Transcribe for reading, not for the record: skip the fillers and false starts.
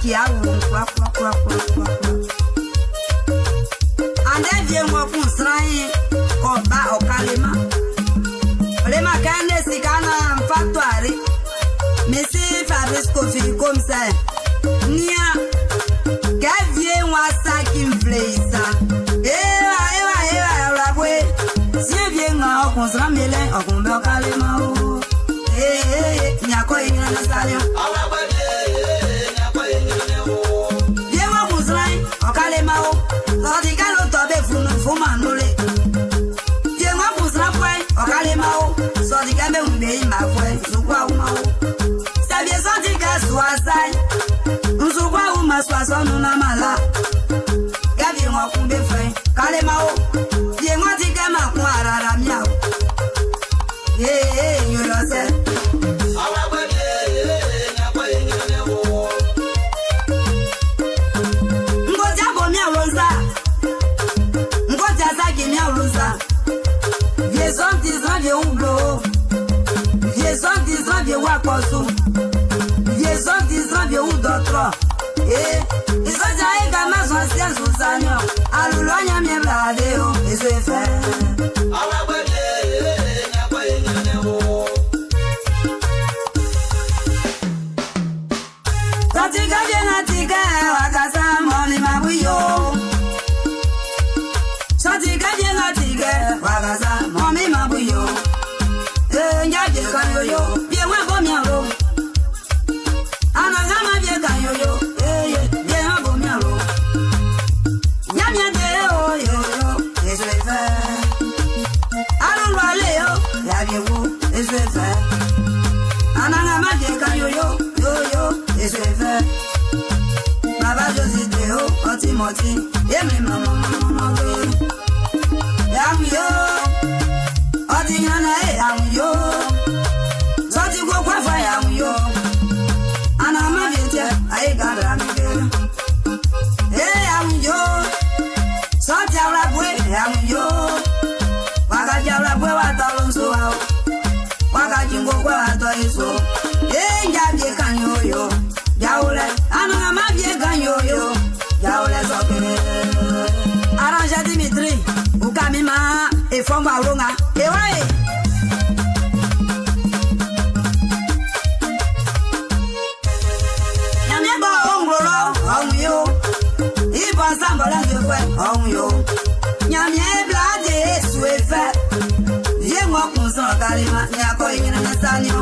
qui a quoi. And then vient moi pour s'railler au bas au calema. Les macanes si cana en factoire. Mais si Fabrisco fait comme ça. Nia, qu'elle vient moi ça qui me plaît ça. La bouée. Si elle vient moi on s'ra mêlé, on combat au calema. Nia quoi il y a un salon. Okalemao, Sodikalo tobe fumanole. Tienwa pusra fwe, Okalemao, Sodikabe umbe ma fwe, Zukwa umao. Sabie Sodika swasai, Zukwa uma swasonu na mala. Gavi mwa kumbe fwe, Kalemao, Tienwa tika makwa rara miao. You know say. Vieux oublo, vieux 10 ans, vieux wakosu, vieux 10 ans, vieux ou d'autres. Et ils ont déjà également son ciel sous sa nion. Alors l'on y a mis bladé, et je vais faire. Tatika bien atika, wakasa moni mabuyo. Tatika bien atika, wakasa moni mabuyo. Nyaje kanyoyo, bien wa bomiaro. Anagama bien kanyoyo, bien wa bomiaro. Nyamya de yo, et je vais faire. Allons voir Léo, la vieux, et je vais faire. Anagama bien kanyoyo, et je vais faire. Baba Josie Théo, Antimoti, et mes mamans, Yamyo. Odiana amuyo, Zoti go kwa fire amuyo. Ana mavete aigara mige. Amuyo, Zoti alabwe amuyo. Wakaja alabwe watalonso ao. Wakajingo kwa watoiso. Njabye kanyoyo, jaule. Ana mavye kanyoyo, jaule zokere. Aranja Dimitri, ukamima. Et fomba longa, et ouais. Yameba ongrolo, onyo. Iba sambola de fwe, onyo. Nyamye blade, soué fait. Viens moi qu'on s'en calme, nyako ingena sanyo.